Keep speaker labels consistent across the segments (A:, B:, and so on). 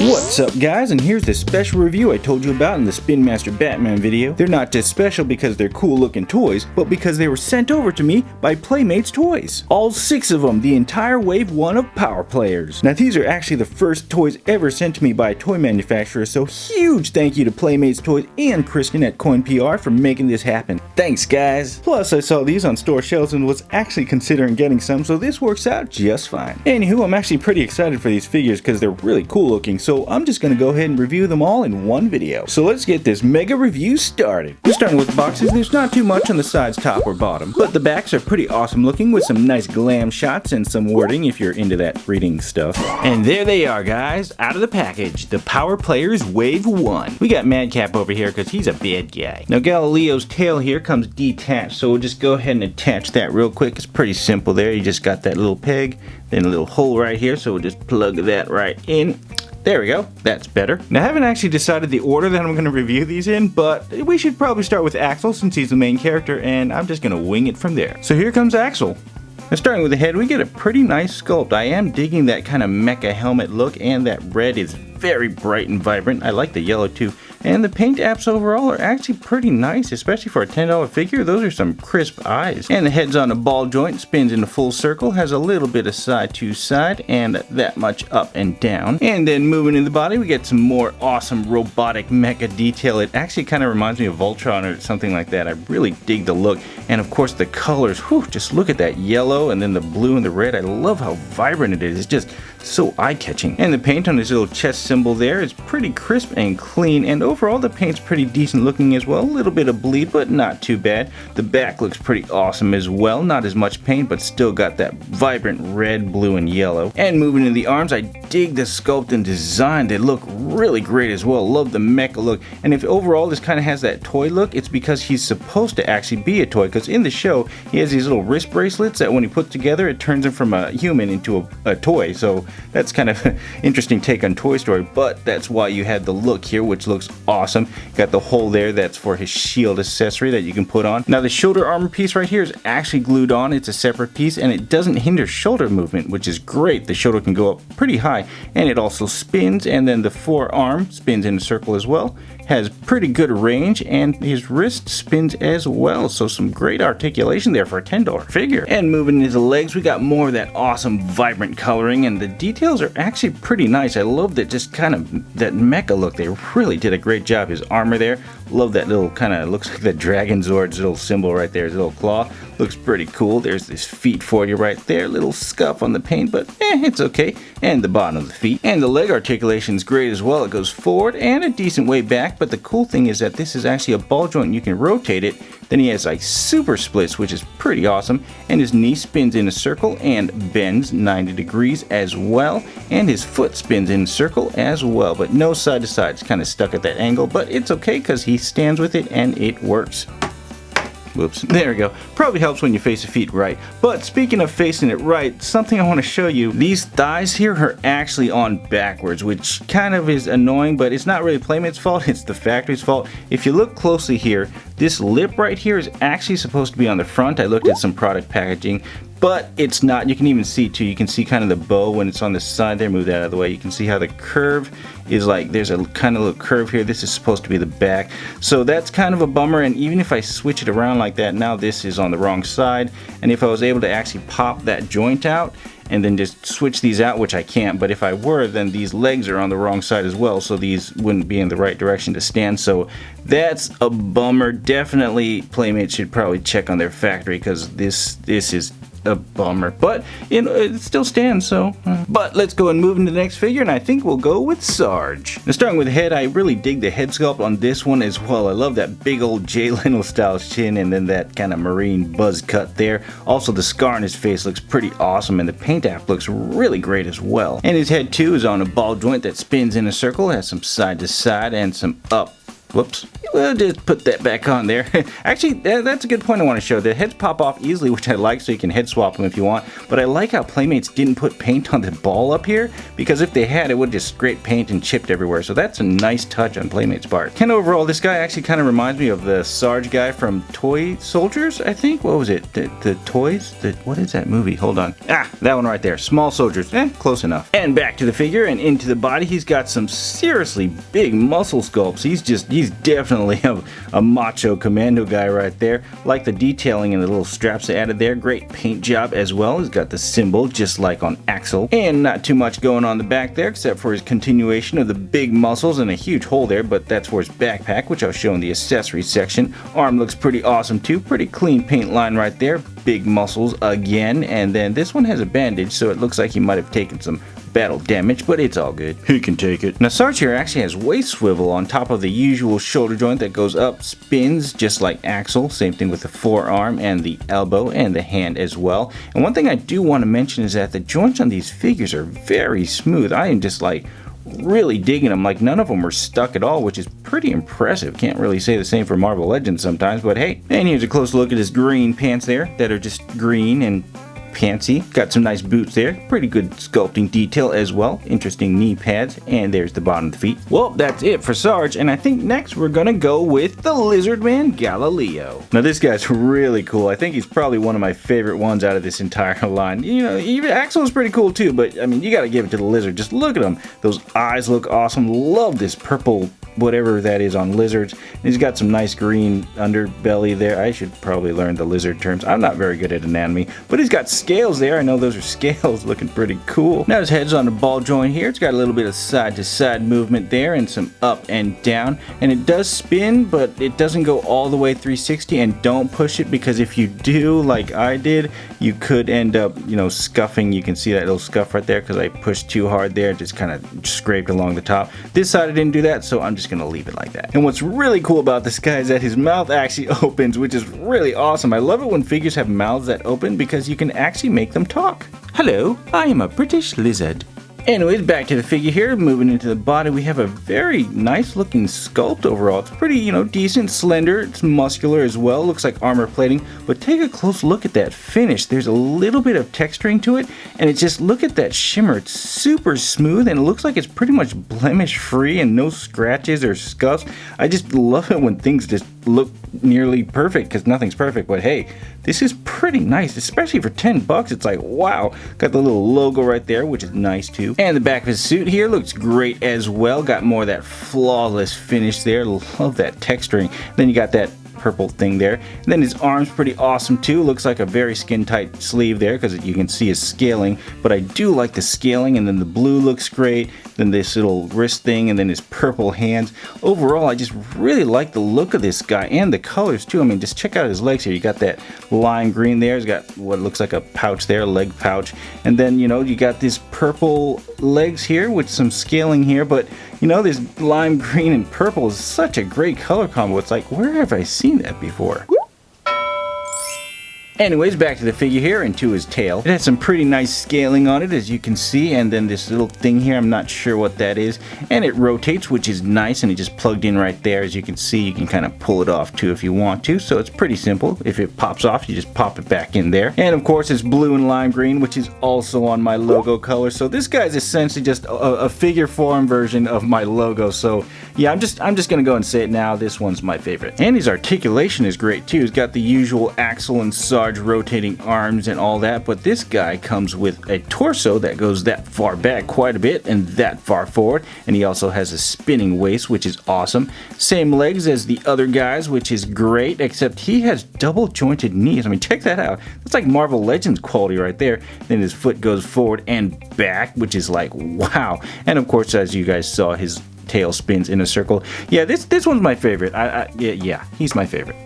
A: What's up guys, and here's the special review I told you about in the Spin Master Batman video. They're not just special because they're cool looking toys, but because they were sent over to me by Playmates Toys. All 6 of them, the entire wave 1 of Power Players. Now these are actually the first toys ever sent to me by a toy manufacturer, so huge thank you to Playmates Toys and Kristen at Coin PR for making this happen. Thanks guys! Plus I saw these on store shelves and was actually considering getting some, so this works out just fine. Anywho, I'm actually pretty excited for these figures because they're really cool looking, so I'm just going to go ahead and review them all in one video. So let's get this mega review started. We're starting with the boxes. There's not too much on the sides, top or bottom, but the backs are pretty awesome looking with some nice glam shots and some wording if you're into that reading stuff. And there they are guys, out of the package, the Power Players Wave 1. We got Madcap over here because he's a bad guy. Now Galileo's tail here comes detached, so we'll just go ahead and attach that real quick. It's pretty simple there. You just got that little peg, then a little hole right here, so we'll just plug that right in. There we go, that's better. Now I haven't actually decided the order that I'm going to review these in, but we should probably start with Axel since he's the main character, and I'm just going to wing it from there. So here comes Axel. Now starting with the head, we get a pretty nice sculpt. I am digging that kind of mecha helmet look, and that red is very bright and vibrant. I like the yellow too. And the paint apps overall are actually pretty nice, especially for a $10 figure. Those are some crisp eyes. And the head's on a ball joint, spins in a full circle, has a little bit of side to side, and that much up and down. And then moving in the body, we get some more awesome robotic mecha detail. It actually kind of reminds me of Voltron or something like that. I really dig the look. And of course the colors, whew, just look at that yellow and then the blue and the red. I love how vibrant it is. It's just so eye-catching. And the paint on this little chest symbol there is pretty crisp and clean, and overall the paint's pretty decent looking as well. A little bit of bleed, but not too bad. The back looks pretty awesome as well. Not as much paint, but still got that vibrant red, blue, and yellow. And moving to the arms, I dig the sculpt and design. They look really great as well. Love the mecha look. And if overall this kind of has that toy look, it's because he's supposed to actually be a toy, because in the show he has these little wrist bracelets that when he puts together it turns him from a human into a toy. So that's kind of an interesting take on Toy Story, but that's why you had the look here, which looks awesome. Got the hole there, that's for his shield accessory that you can put on. Now the shoulder armor piece right here is actually glued on. It's a separate piece and it doesn't hinder shoulder movement, which is great. The shoulder can go up pretty high and it also spins, and then the forearm spins in a circle as well. Has pretty good range, and his wrist spins as well, so some great articulation there for a $10 figure. And moving into the legs, we got more of that awesome vibrant coloring, and the details are actually pretty nice. I love that, just kind of that mecha look. They really did a great job. His armor there, love that little kind of, looks like the Dragon Zord's little symbol right there, his little claw. Looks pretty cool. There's this feet for you right there, little scuff on the paint, but it's okay. And the bottom of the feet. And the leg articulation is great as well. It goes forward and a decent way back, but the cool thing is that this is actually a ball joint. You can rotate it. Then he has like super splits, which is pretty awesome. And his knee spins in a circle and bends 90 degrees as well. And his foot spins in a circle as well, but no side to side. It's kind of stuck at that angle, but it's okay because he stands with it and it works. Whoops, there we go. Probably helps when you face the feet right. But speaking of facing it right, something I want to show you. These thighs here are actually on backwards, which kind of is annoying, but it's not really Playmate's fault, it's the factory's fault. If you look closely here, this lip right here is actually supposed to be on the front. I looked at some product packaging, but it's not. You can even see too, you can see kind of the bow when it's on the side there. Move that out of the way. You can see how the curve is, like there's a kind of little curve here. This is supposed to be the back, so that's kind of a bummer. And even if I switch it around like that, now this is on the wrong side. And if I was able to actually pop that joint out and then just switch these out, which I can't, but if I were, then these legs are on the wrong side as well, so these wouldn't be in the right direction to stand. So that's a bummer. Definitely Playmates should probably check on their factory, because this is a bummer, but it still stands, so but let's go and move into the next figure, and I think we'll go with Sarge. Now starting with the head, I really dig the head sculpt on this one as well. I love that big old Jay Leno style chin, and then that kind of marine buzz cut there. Also the scar on his face looks pretty awesome, and the paint app looks really great as well. And his head too is on a ball joint that spins in a circle, has some side to side and some up Whoops. We'll just put that back on there. Actually, that's a good point I want to show. The heads pop off easily, which I like, so you can head swap them if you want. But I like how Playmates didn't put paint on the ball up here, because if they had, it would just scrape paint and chipped everywhere. So that's a nice touch on Playmates' part. And overall, this guy actually kind of reminds me of the Sarge guy from Toy Soldiers, I think. What was it? The Toys? What is that movie? Hold on. Ah, that one right there. Small Soldiers. Close enough. And back to the figure and into the body. He's got some seriously big muscle sculpts. He's definitely a macho commando guy right there. Like the detailing and the little straps they added there. Great paint job as well. He's got the symbol just like on Axel. And not too much going on the back there except for his continuation of the big muscles and a huge hole there, but that's for his backpack, which I'll show in the accessories section. Arm looks pretty awesome too. Pretty clean paint line right there. Big muscles again. And then this one has a bandage, so it looks like he might have taken some battle damage, but it's all good. He can take it. Now Sarge here actually has waist swivel on top of the usual shoulder joint that goes up, spins just like Axel. Same thing with the forearm and the elbow and the hand as well. And one thing I do want to mention is that the joints on these figures are very smooth. I am just like really digging them. Like none of them were stuck at all, which is pretty impressive. Can't really say the same for Marvel Legends sometimes, but hey. And here's a close look at his green pants there that are just green and pantsy. Got some nice boots there. Pretty good sculpting detail as well. Interesting knee pads. And there's the bottom of the feet. Well, that's it for Sarge. And I think next we're gonna go with the Lizard Man Galileo. Now this guy's really cool. I think he's probably one of my favorite ones out of this entire line. You know, even Axel is pretty cool too, but I mean, you gotta give it to the Lizard. Just look at him. Those eyes look awesome. Love this purple whatever that is on lizards. And he's got some nice green underbelly there. I should probably learn the lizard terms. I'm not very good at anatomy, but he's got scales there. I know those are scales. Looking pretty cool. Now his head's on the ball joint here. It's got a little bit of side to side movement there and some up and down, and it does spin, but it doesn't go all the way 360. And don't push it, because if you do like I did, you could end up, you know, scuffing. You can see that little scuff right there because I pushed too hard there. Just kind of scraped along the top. This side I didn't do that, so I'm just gonna leave it like that. And what's really cool about this guy is that his mouth actually opens, which is really awesome. I love it when figures have mouths that open, because you can actually make them talk. Hello, I am a British lizard. Anyways, back to the figure here. Moving into the body, we have a very nice looking sculpt overall. It's pretty, you know, decent, slender. It's muscular as well. Looks like armor plating. But take a close look at that finish. There's a little bit of texturing to it, and it's just, look at that shimmer. It's super smooth, and it looks like it's pretty much blemish free and no scratches or scuffs. I just love it when things just look nearly perfect, because nothing's perfect, but hey, this is pretty nice, especially for 10 bucks. It's like, wow. Got the little logo right there, which is nice too. And the back of his suit here looks great as well. Got more of that flawless finish there. Love that texturing. Then you got that purple thing there. And then his arm's pretty awesome too. Looks like a very skin tight sleeve there, because you can see his scaling, but I do like the scaling. And then the blue looks great. Then this little wrist thing, and then his purple hands. Overall, I just really like the look of this guy and the colors too. I mean, just check out his legs here. You got that lime green there. He's got what looks like a pouch there, a leg pouch. And then, you know, you got this purple legs here with some scaling here, but you know, this lime green and purple is such a great color combo. It's like, where have I seen that before? Anyways, back to the figure here and to his tail. It has some pretty nice scaling on it, as you can see, and then this little thing here, I'm not sure what that is, and it rotates, which is nice, and it just plugged in right there. As you can see, you can kind of pull it off too if you want to, so it's pretty simple. If it pops off, you just pop it back in there. And of course, it's blue and lime green, which is also on my logo color, so this guy's essentially just a figure form version of my logo. So yeah, I'm just gonna go and say it now, this one's my favorite. And his articulation is great too. He's got the usual Axel and Sarge rotating arms and all that, but this guy comes with a torso that goes that far back quite a bit and that far forward, and he also has a spinning waist, which is awesome. Same legs as the other guys, which is great, except he has double jointed knees. I mean, check that out. That's like Marvel Legends quality right there. Then his foot goes forward and back, which is like, wow. And of course, as you guys saw, his tail spins in a circle. Yeah, this one's my favorite. Yeah, he's my favorite.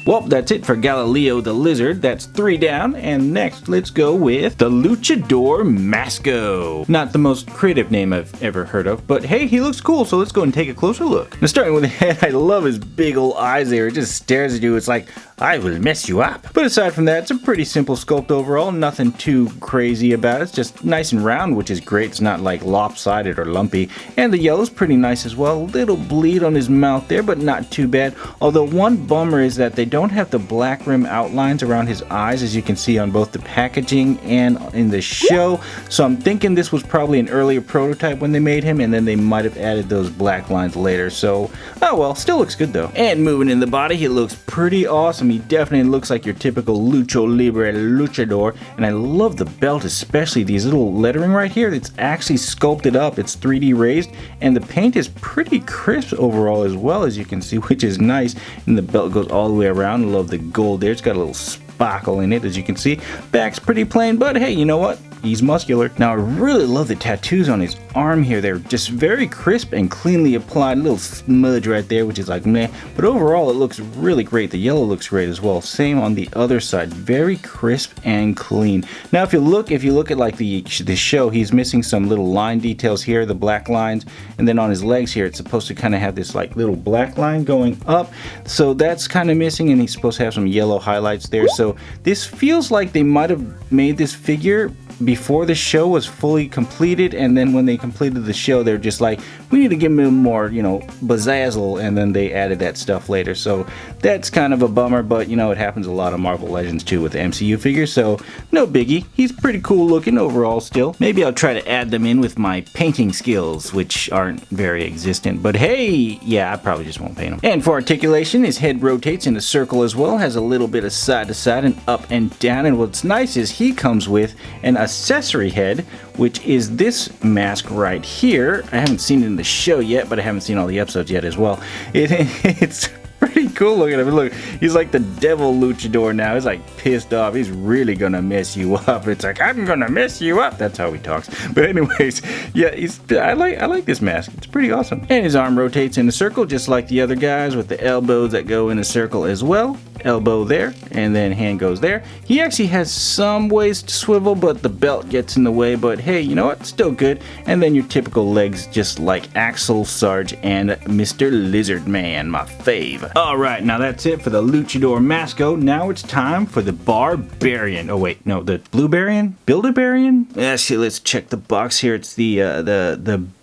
A: Well, that's it for Galileo the Lizard. That's 3 down, and next let's go with the Luchador Masko. Not the most creative name I've ever heard of, but hey, he looks cool, so let's go and take a closer look. Now, starting with the head, I love his big old eyes there. It just stares at you. It's like, I will mess you up. But aside from that, it's a pretty simple sculpt overall. Nothing too crazy about it. It's just nice and round, which is great. It's not like lopsided or lumpy. And the yellow's pretty nice as well. A little bleed on his mouth there, but not too bad. Although one bummer is that they don't have the black rim outlines around his eyes, as you can see on both the packaging and in the show. So I'm thinking this was probably an earlier prototype when they made him, and then they might have added those black lines later. So, oh well, still looks good though. And moving in the body, he looks pretty awesome. He definitely looks like your typical Lucho Libre luchador. And I love the belt, especially these little lettering right here. It's actually sculpted up. It's 3D raised, and the paint is pretty crisp overall as well, as you can see, which is nice. And the belt goes all the way around. I love the gold there. It's got a little sparkle in it, as you can see. Back's pretty plain, but hey, you know what? He's muscular. Now I really love the tattoos on his arm here. They're just very crisp and cleanly applied. A little smudge right there, which is like meh. But overall, it looks really great. The yellow looks great as well. Same on the other side. Very crisp and clean. Now if you look at like the show, he's missing some little line details here, the black lines, and then on his legs here, it's supposed to kind of have this like little black line going up. So that's kind of missing, and he's supposed to have some yellow highlights there. So this feels like they might have made this figure before the show was fully completed, and then when they completed the show, they're just like, we need to give him more, you know, bazzazzle, and then they added that stuff later. So that's kind of a bummer, but you know, it happens a lot of Marvel Legends too with the MCU figures, so no biggie. He's pretty cool looking overall still. Maybe I'll try to add them in with my painting skills, which aren't very existent, but hey, yeah, I probably just won't paint him. And for articulation, his head rotates in a circle as well, has a little bit of side to side and up and down, and what's nice is he comes with an accessory head, which is this mask right here. I haven't seen it in the show yet, but I haven't seen all the episodes yet as well. It's pretty cool looking at him. Look, he's like the devil luchador now. He's like pissed off. He's really gonna mess you up. It's like, I'm gonna mess you up. That's how he talks. But anyways, yeah, I like this mask. It's pretty awesome. And his arm rotates in a circle just like the other guys, with the elbows that go in a circle as well. Elbow there, and then hand goes there. He actually has some ways to swivel, but the belt gets in the way, but hey, you know what, still good. And then your typical legs, just like Axel, Sarge, and Mr. Lizard Man, my fave. Alright, now that's it for the Luchador Masko. Now it's time for the Barbarian. Oh wait, no, the Bluebarian? Build-A-Barian? Actually, let's check the box here. It's the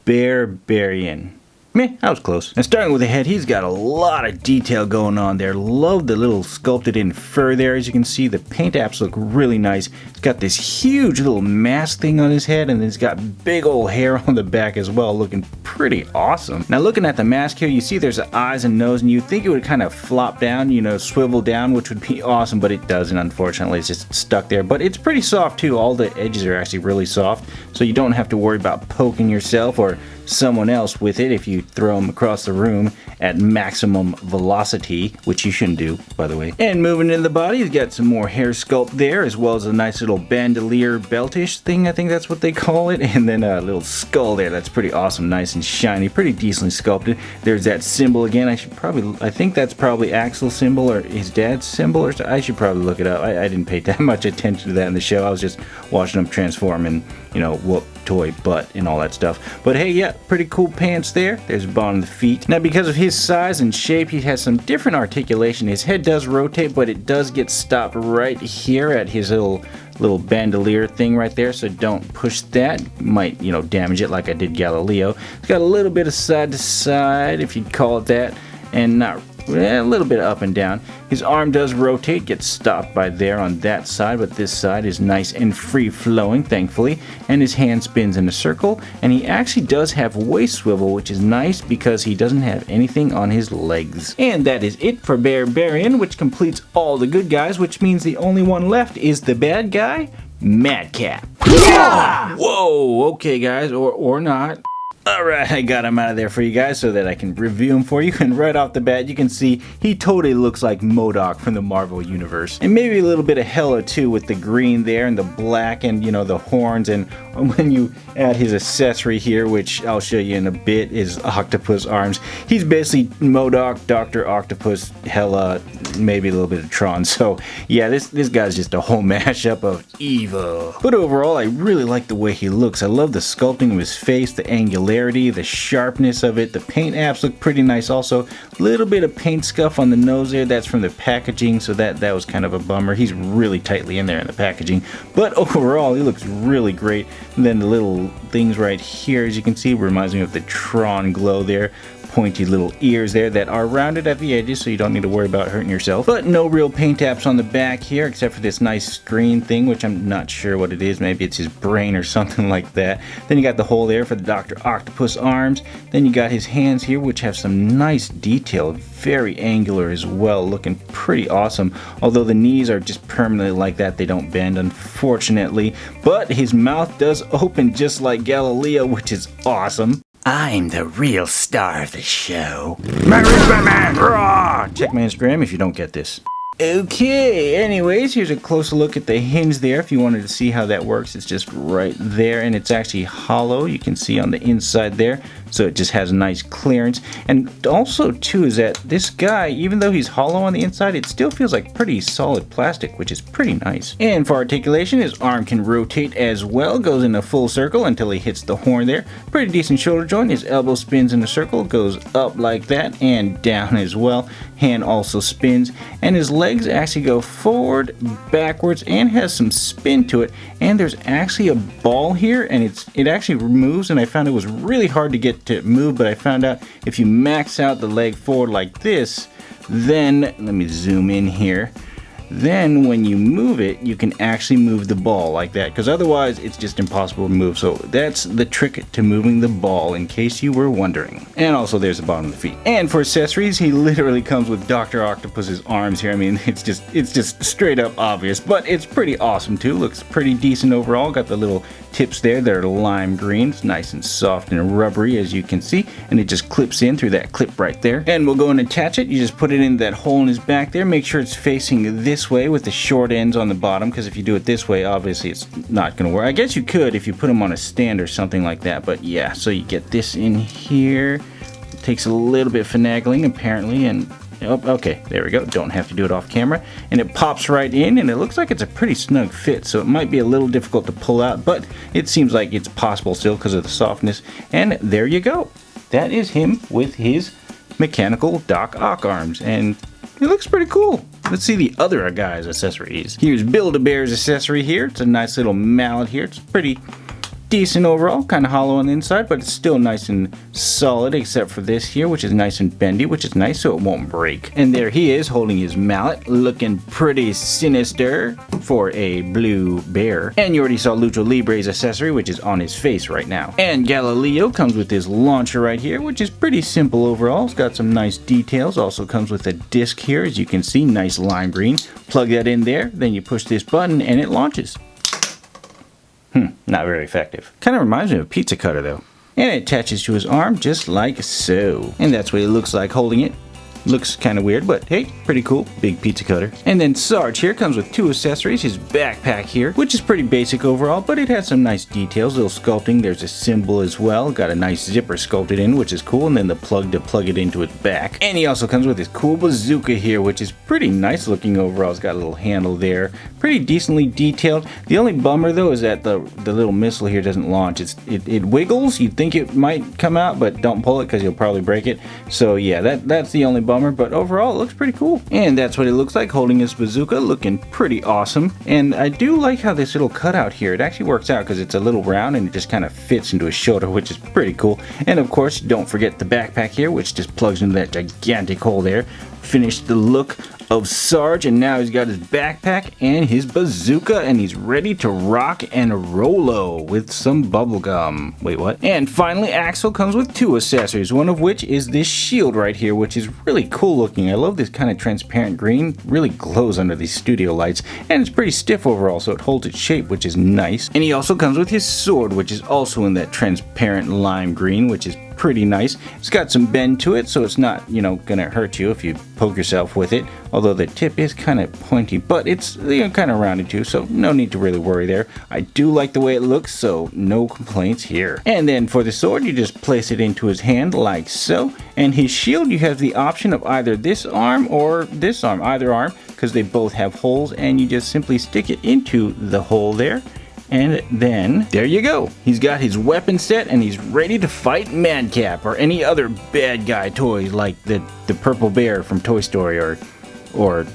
A: Bearbarian. Meh, I was close. And starting with the head, he's got a lot of detail going on there. Love the little sculpted in fur there. As you can see, the paint apps look really nice. He's got this huge little mask thing on his head, and he's got big old hair on the back as well, looking pretty awesome. Now looking at the mask here, you see there's eyes and nose, and you'd think it would kind of flop down, you know, swivel down, which would be awesome, but it doesn't, unfortunately. It's just stuck there. But it's pretty soft too. All the edges are actually really soft, so you don't have to worry about poking yourself or someone else with it if you throw them across the room at maximum velocity, which you shouldn't do, by the way. And moving into the body, he's got some more hair sculpt there, as well as a nice little bandolier beltish thing, I think that's what they call it, and then a little skull there. That's pretty awesome, nice and shiny, pretty decently sculpted. There's that symbol again. I think that's probably Axel's symbol or his dad's symbol, or I should probably look it up. I didn't pay that much attention to that in the show. I was just watching them transform and, you know, whoop toy butt and all that stuff. But hey, yeah, pretty cool pants there. There's a bottom of the feet. Now because of his size and shape, he has some different articulation. His head does rotate, but it does get stopped right here at his little bandolier thing right there, so don't push that. Might, you know, damage it like I did Galileo. It's got a little bit of side to side, if you'd call it that, and not a little bit up and down. His arm does rotate, gets stopped by there on that side, but this side is nice and free flowing, thankfully. And his hand spins in a circle, and he actually does have waist swivel, which is nice because he doesn't have anything on his legs. And that is it for Bearbarian, which completes all the good guys, which means the only one left is the bad guy, Madcap. Yeah! Whoa, okay guys, or not. Alright, I got him out of there for you guys so that I can review him for you, and right off the bat you can see he totally looks like MODOK from the Marvel Universe. And maybe a little bit of Hela too, with the green there and the black and, you know, the horns, and when you add his accessory here, which I'll show you in a bit, is octopus arms. He's basically MODOK, Dr. Octopus, Hela, maybe a little bit of Tron. So yeah, this guy's just a whole mashup of evil. But overall, I really like the way he looks. I love the sculpting of his face, the angularity, clarity, the sharpness of it. The paint apps look pretty nice also. Little bit of paint scuff on the nose there. That's from the packaging, so that was kind of a bummer. He's really tightly in there in the packaging. But overall, he looks really great. And then the little things right here, as you can see, reminds me of the Tron glow there. Pointy little ears there that are rounded at the edges, so you don't need to worry about hurting yourself. But no real paint apps on the back here, except for this nice screen thing, which I'm not sure what it is. Maybe it's his brain or something like that. Then you got the hole there for the Dr. Octopus arms. Then you got his hands here, which have some nice detail, very angular as well, looking pretty awesome. Although the knees are just permanently like that, they don't bend, unfortunately. But his mouth does open just like Galileo, which is awesome. I'm the real star of the show. Batman! Check my Instagram if you don't get this. Okay, anyways, here's a closer look at the hinge there. If you wanted to see how that works, it's just right there, and it's actually hollow. You can see on the inside there, so it just has nice clearance. And also, too, is that this guy, even though he's hollow on the inside, it still feels like pretty solid plastic, which is pretty nice. And for articulation, his arm can rotate as well, goes in a full circle until he hits the horn there. Pretty decent shoulder joint. His elbow spins in a circle, goes up like that, and down as well. Hand also spins, and his legs actually go forward, backwards, and has some spin to it. And there's actually a ball here, and it actually moves, and I found it was really hard to get to move, but I found out if you max out the leg forward like this, then, let me zoom in here, then when you move it, you can actually move the ball like that, because otherwise it's just impossible to move. So that's the trick to moving the ball, in case you were wondering. And also there's the bottom of the feet. And for accessories, he literally comes with Dr. Octopus's arms here. I mean, it's just straight up obvious, but it's pretty awesome too. Looks pretty decent overall. Got the little tips there that are lime green. It's nice and soft and rubbery, as you can see, and it just clips in through that clip right there. And we'll go and attach it. You just put it in that hole in his back there. Make sure it's facing this way with the short ends on the bottom, because if you do it this way, obviously it's not going to work. I guess you could if you put them on a stand or something like that, but yeah. So you get this in here. It takes a little bit of finagling apparently, and oh, okay, there we go. Don't have to do it off camera. And it pops right in, and it looks like it's a pretty snug fit, so it might be a little difficult to pull out, but it seems like it's possible still because of the softness. And there you go. That is him with his mechanical Doc Ock arms, and it looks pretty cool. Let's see the other guy's accessories. Here's Build-A-Bear's accessory here. It's a nice little mallet here. It's pretty decent overall, kind of hollow on the inside, but it's still nice and solid, except for this here, which is nice and bendy, which is nice so it won't break. And there he is holding his mallet, looking pretty sinister for a blue bear. And you already saw Lucha Libre's accessory, which is on his face right now. And Galileo comes with his launcher right here, which is pretty simple overall. It's got some nice details. Also comes with a disc here, as you can see, nice lime green. Plug that in there, then you push this button and it launches. Not very effective. Kind of reminds me of a pizza cutter though. And it attaches to his arm just like so. And that's what it looks like holding it. Looks kind of weird, but hey, pretty cool. Big pizza cutter. And then Sarge here comes with two accessories. His backpack here, which is pretty basic overall, but it has some nice details. Little sculpting. There's a symbol as well. Got a nice zipper sculpted in, which is cool. And then the plug to plug it into its back. And he also comes with his cool bazooka here, which is pretty nice looking overall. It's got a little handle there. Pretty decently detailed. The only bummer though is that the little missile here doesn't launch. It wiggles. You'd think it might come out, but don't pull it because you'll probably break it. So yeah, that's the only bummer. But overall it looks pretty cool. And that's what it looks like holding his bazooka, looking pretty awesome. And I do like how this little cutout here, it actually works out because it's a little round and it just kind of fits into his shoulder, which is pretty cool. And of course, don't forget the backpack here, which just plugs into that gigantic hole there. Finished the look of Sarge, and now he's got his backpack and his bazooka, and he's ready to rock and rolo with some bubblegum. Wait, what? And finally, Axel comes with two accessories, one of which is this shield right here, which is really cool looking. I love this kind of transparent green. Really glows under these studio lights, and it's pretty stiff overall, so it holds its shape, which is nice. And he also comes with his sword, which is also in that transparent lime green, which is pretty nice. It's got some bend to it, so it's not, gonna hurt you if you poke yourself with it. Although the tip is kind of pointy, but it's kind of rounded too, so no need to really worry there. I do like the way it looks, so no complaints here. And then for the sword, you just place it into his hand like so. And his shield, you have the option of either this arm or this arm, either arm, because they both have holes, and you just simply stick it into the hole there. And then, there you go. He's got his weapon set and he's ready to fight Madcap or any other bad guy toys like the purple bear from Toy Story or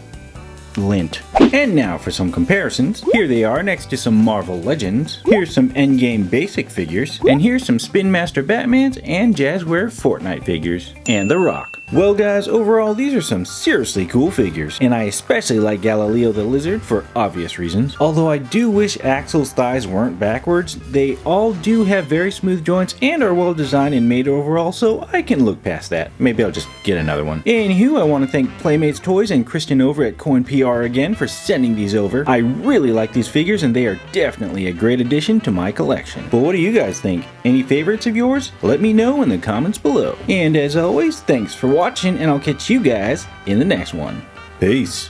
A: Lint. And now for some comparisons. Here they are next to some Marvel Legends. Here's some Endgame basic figures. And here's some Spin Master Batmans and Jazzware Fortnite figures. And The Rock. Well guys, overall these are some seriously cool figures, and I especially like Galileo the Lizard for obvious reasons. Although I do wish Axel's thighs weren't backwards, they all do have very smooth joints and are well designed and made overall, so I can look past that. Maybe I'll just get another one. Anywho, I want to thank Playmates Toys and Kristen over at CoinPR again for sending these over. I really like these figures and they are definitely a great addition to my collection. But what do you guys think? Any favorites of yours? Let me know in the comments below. And as always, thanks for watching, and I'll catch you guys in the next one. Peace.